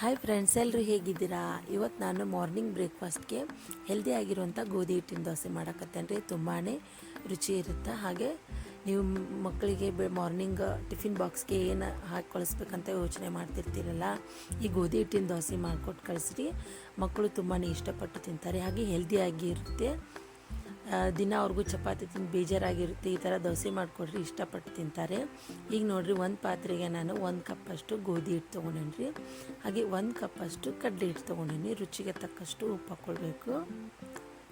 Hi friends, ಎಲ್ಲರೂ ಹೇಗಿದ್ದೀರಾ? ಇವತ್ತು ನಾನು ಮಾರ್ನಿಂಗ್ ಬ್ರೇಕ್ಫಾಸ್ಟ್ಗೆ ಹೆಲ್ದಿ ಆಗಿರುವಂಥ ಗೋಧಿ ಹಿಟ್ಟಿನ ದೋಸೆ ಮಾಡಕತ್ತೇನೆ ರೀ. ತುಂಬಾ ರುಚಿ ಇರುತ್ತೆ. ಹಾಗೆ ನೀವು ಮಕ್ಕಳಿಗೆ ಮಾರ್ನಿಂಗ್ ಟಿಫಿನ್ ಬಾಕ್ಸ್ಗೆ ಏನು ಹಾಕಿ ಕಳಿಸ್ಬೇಕಂತ ಯೋಚನೆ ಮಾಡ್ತಿರ್ತೀರಲ್ಲ, ಈ ಗೋಧಿ ಹಿಟ್ಟಿನ ದೋಸೆ ಮಾಡಿಕೊಟ್ಟು ಕಳಿಸ್ರಿ. ಮಕ್ಕಳು ತುಂಬಾ ಇಷ್ಟಪಟ್ಟು ತಿಂತಾರೆ. ಹಾಗೆ ಹೆಲ್ದಿಯಾಗಿ ಇರುತ್ತೆ. ದಿನ ಅವ್ರಿಗೂ ಚಪಾತಿ ತಿಂದು ಬೇಜಾರಾಗಿರುತ್ತೆ. ಈ ಥರ ದೋಸೆ ಮಾಡಿಕೊಡ್ರಿ, ಇಷ್ಟಪಟ್ಟು ತಿಂತಾರೆ. ಈಗ ನೋಡಿರಿ, ಒಂದು ಪಾತ್ರೆಗೆ ನಾನು 1 ಕಪ್ಪಷ್ಟು ಗೋಧಿ ಹಿಟ್ಟು ತೊಗೊಂಡೇನಿ. ಹಾಗೆ 1 ಕಪ್ಪಷ್ಟು ಕಡಲೆ ಹಿಟ್ಟು ತೊಗೊಂಡೇನಿ. ರುಚಿಗೆ ತಕ್ಕಷ್ಟು ಉಪ್ಪು ಹಾಕ್ಕೊಳ್ಬೇಕು.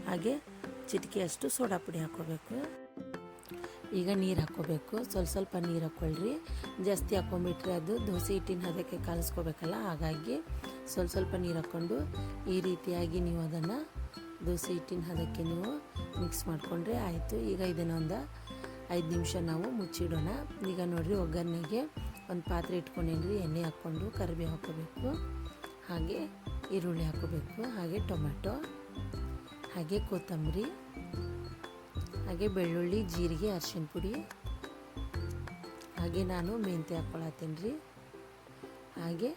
ಹಾಗೆ ಚಿಟಿಕೆಯಷ್ಟು ಸೋಡಾ ಪುಡಿ ಹಾಕ್ಕೋಬೇಕು. ಈಗ ನೀರು ಹಾಕ್ಕೋಬೇಕು. ಸ್ವಲ್ಪ ನೀರು ಹಾಕ್ಕೊಳ್ರಿ. ಜಾಸ್ತಿ ಹಾಕ್ಕೊಂಬಿಟ್ರೆ ಅದು ದೋಸೆ ಹಿಟ್ಟಿನ ಹದಕ್ಕೆ ಕಲಿಸ್ಕೋಬೇಕಲ್ಲ, ಹಾಗಾಗಿ ಸ್ವಲ್ಪ ನೀರು ಹಾಕ್ಕೊಂಡು ಈ ರೀತಿಯಾಗಿ ನೀವು ಅದನ್ನು ದೋಸೆ ಹಿಟ್ಟಿನ ಹದಕ್ಕೆ ನೀವು ಮಿಕ್ಸ್ ಮಾಡಿಕೊಂಡ್ರೆ ಆಯಿತು. ಈಗ ಇದನ್ನು ಒಂದು 5 ನಿಮಿಷ ನಾವು ಮುಚ್ಚಿಡೋಣ. ಈಗ ನೋಡಿರಿ, ಒಗ್ಗರಣೆಗೆ ಒಂದು ಪಾತ್ರೆ ಇಟ್ಕೊಂಡೇನ್ರಿ. ಎಣ್ಣೆ ಹಾಕ್ಕೊಂಡು ಕರಿಬೇವು ಹಾಕ್ಕೋಬೇಕು. ಹಾಗೆ ಈರುಳ್ಳಿ ಹಾಕ್ಕೋಬೇಕು. ಹಾಗೆ ಟೊಮೆಟೊ, ಹಾಗೆ ಕೊತ್ತಂಬರಿ, ಹಾಗೆ ಬೆಳ್ಳುಳ್ಳಿ, ಜೀರಿಗೆ, ಅರಿಶಿನ ಪುಡಿ, ಹಾಗೆ ನಾನು ಮೆಂತ್ಯ ಹಾಕ್ಕೊಳತ್ತೇನೆ ರೀ. ಹಾಗೆ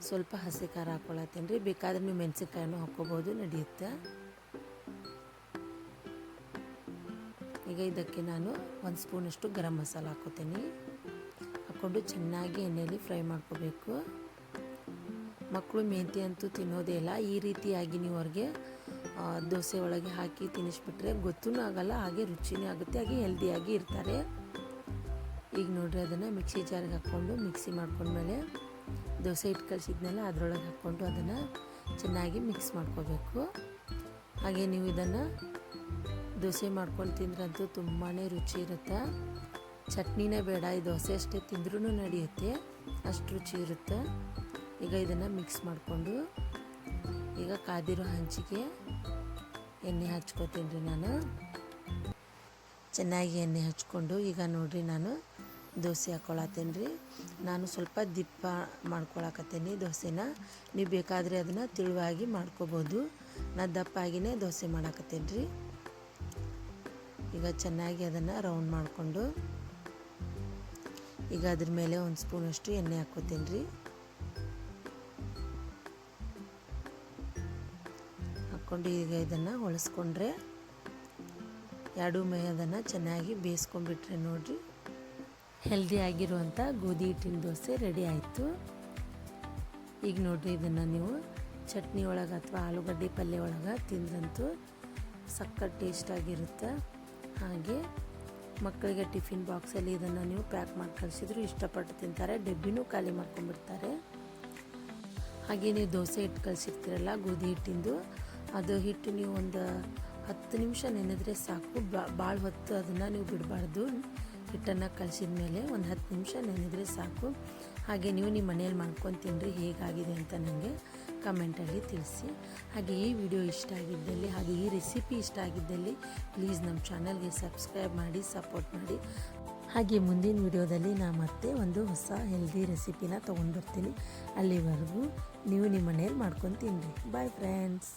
ಸ್ವಲ್ಪ ಹಸಿ ಖಾರ ಹಾಕ್ಕೊಳತ್ತೇನೆ ರೀ. ಬೇಕಾದ್ರೆ ನೀವು ಮೆಣಸಿನ್ಕಾಯನ್ನು ಹಾಕ್ಕೋಬೋದು, ನಡೆಯುತ್ತೆ. ಈಗ ಇದಕ್ಕೆ ನಾನು 1 ಸ್ಪೂನಷ್ಟು ಗರಂ ಮಸಾಲ ಹಾಕ್ಕೋತೀನಿ. ಹಾಕ್ಕೊಂಡು ಚೆನ್ನಾಗಿ ಎಣ್ಣೆಯಲ್ಲಿ ಫ್ರೈ ಮಾಡ್ಕೋಬೇಕು. ಮಕ್ಕಳು ಮೆಂತ್ಯ ಅಂತೂ ತಿನ್ನೋದೇ ಇಲ್ಲ. ಈ ರೀತಿಯಾಗಿ ನೀವು ಅವ್ರಿಗೆ ದೋಸೆ ಒಳಗೆ ಹಾಕಿ ತಿನ್ನಿಸ್ಬಿಟ್ರೆ ಗೊತ್ತೂ ಆಗಲ್ಲ, ಹಾಗೆ ರುಚಿನೂ ಆಗುತ್ತೆ, ಹಾಗೆ ಹೆಲ್ದಿಯಾಗಿ ಇರ್ತಾರೆ. ಈಗ ನೋಡ್ರಿ, ಅದನ್ನು ಮಿಕ್ಸಿ ಜಾರಿಗೆ ಹಾಕ್ಕೊಂಡು ಮಿಕ್ಸಿ ಮಾಡ್ಕೊಂಡ್ಮೇಲೆ ದೋಸೆ ಹಿಟ್ಟು ಕಲಿಸಿದ್ನೆಲ್ಲ ಅದರೊಳಗೆ ಹಾಕ್ಕೊಂಡು ಅದನ್ನು ಚೆನ್ನಾಗಿ ಮಿಕ್ಸ್ ಮಾಡ್ಕೋಬೇಕು. ಹಾಗೆ ನೀವು ಇದನ್ನು ದೋಸೆ ಮಾಡ್ಕೊಂಡು ತಿಂದ್ರಂತೂ ತುಂಬಾ ರುಚಿ ಇರುತ್ತೆ. ಚಟ್ನಿನೇ ಬೇಡ, ಈ ದೋಸೆ ಅಷ್ಟೇ ತಿಂದ್ರೂ ನಡೆಯುತ್ತೆ, ಅಷ್ಟು ರುಚಿ ಇರುತ್ತೆ. ಈಗ ಇದನ್ನು ಮಿಕ್ಸ್ ಮಾಡಿಕೊಂಡು ಈಗ ಕಾದಿರೋ ಹಂಚಿಗೆ ಎಣ್ಣೆ ಹಚ್ಕೋತೀನಿ ರೀ. ನಾನು ಚೆನ್ನಾಗಿ ಎಣ್ಣೆ ಹಚ್ಕೊಂಡು ಈಗ ನೋಡಿರಿ, ನಾನು ದೋಸೆ ಹಾಕ್ಕೊಳತ್ತೇನೆ ರೀ. ನಾನು ಸ್ವಲ್ಪ ದಿಪ್ಪ ಮಾಡ್ಕೊಳಕತ್ತೇನೆ ದೋಸೆನ. ನೀವು ಬೇಕಾದರೆ ಅದನ್ನು ತಿಳುವಾಗಿ ಮಾಡ್ಕೋಬೋದು. ನಾನು ದಪ್ಪಾಗಿಯೇ ದೋಸೆ ಮಾಡಾಕತ್ತೇನೆ ರೀ. ಈಗ ಚೆನ್ನಾಗಿ ಅದನ್ನು ರೌಂಡ್ ಮಾಡಿಕೊಂಡು ಈಗ ಅದ್ರ ಮೇಲೆ 1 ಸ್ಪೂನಷ್ಟು ಎಣ್ಣೆ ಹಾಕ್ಕೋತೀನಿ ರೀ. ಹಾಕ್ಕೊಂಡು ಈಗ ಇದನ್ನು ಹೊಳಿಸ್ಕೊಂಡ್ರೆ ಎರಡು ಮೈ ಅದನ್ನು ಚೆನ್ನಾಗಿ ಬೇಯಿಸ್ಕೊಂಡ್ಬಿಟ್ರೆ ನೋಡಿರಿ, ಹೆಲ್ದಿ ಆಗಿರುವಂಥ ಗೋಧಿ ಹಿಟ್ಟಿನ ದೋಸೆ ರೆಡಿ ಆಯಿತು. ಈಗ ನೋಡಿರಿ, ಇದನ್ನು ನೀವು ಚಟ್ನಿ ಒಳಗೆ ಅಥವಾ ಆಲೂಗಡ್ಡೆ ಪಲ್ಯ ಒಳಗೆ ತಿಂದ್ರಂತೂ ಸಖತ್ ಟೇಸ್ಟಾಗಿರುತ್ತೆ. ಹಾಗೆ ಮಕ್ಕಳಿಗೆ ಟಿಫಿನ್ ಬಾಕ್ಸಲ್ಲಿ ಇದನ್ನು ನೀವು ಪ್ಯಾಕ್ ಮಾಡಿ ಕಳಿಸಿದ್ರು ಇಷ್ಟಪಟ್ಟು ತಿಂತಾರೆ. ಡಬ್ಬಿನೂ ಖಾಲಿ ಮಾಡ್ಕೊಂಡ್ಬಿಡ್ತಾರೆ. ಹಾಗೆ ನೀವು ದೋಸೆ ಹಿಟ್ಟು ಕಳಿಸಿರ್ತೀರಲ್ಲ ಗೋಧಿ ಹಿಟ್ಟಿಂದು, ಅದು ಹಿಟ್ಟು ನೀವು ಒಂದು 10 ನಿಮಿಷ ನೆನೆದ್ರೆ ಸಾಕು. ಭಾಳ ಹೊತ್ತು ಅದನ್ನು ನೀವು ಬಿಡಬಾರ್ದು. ಹಿಟ್ಟನ್ನು ಕಲಿಸಿದ ಮೇಲೆ ಒಂದು 10 ನಿಮಿಷ ನೆನೆದ್ರೆ ಸಾಕು. ಹಾಗೆ ನೀವು ನಿಮ್ಮ ಮನೇಲಿ ಮಾಡ್ಕೊಂಡು ತಿನ್ನಿರಿ, ಹೇಗಾಗಿದೆ ಅಂತ ನನಗೆ ಕಮೆಂಟಲ್ಲಿ ತಿಳಿಸಿ. ಹಾಗೆ ಈ ವಿಡಿಯೋ ಇಷ್ಟ ಆಗಿದ್ದಲ್ಲಿ, ಹಾಗೆ ಈ ರೆಸಿಪಿ ಇಷ್ಟ ಆಗಿದ್ದಲ್ಲಿ ಪ್ಲೀಸ್ ನಮ್ಮ ಚಾನಲ್ಗೆ ಸಬ್ಸ್ಕ್ರೈಬ್ ಮಾಡಿ, ಸಪೋರ್ಟ್ ಮಾಡಿ. ಹಾಗೆ ಮುಂದಿನ ವಿಡಿಯೋದಲ್ಲಿ ನಾನು ಮತ್ತೆ ಒಂದು ಹೊಸ ಹೆಲ್ದಿ ರೆಸಿಪಿನ ತೊಗೊಂಡು ಬರ್ತೀನಿ. ಅಲ್ಲಿವರೆಗೂ ನೀವು ನಿಮ್ಮ ಮನೇಲಿ ಮಾಡ್ಕೊಂಡು ತಿನ್ನಿರಿ. Bye friends.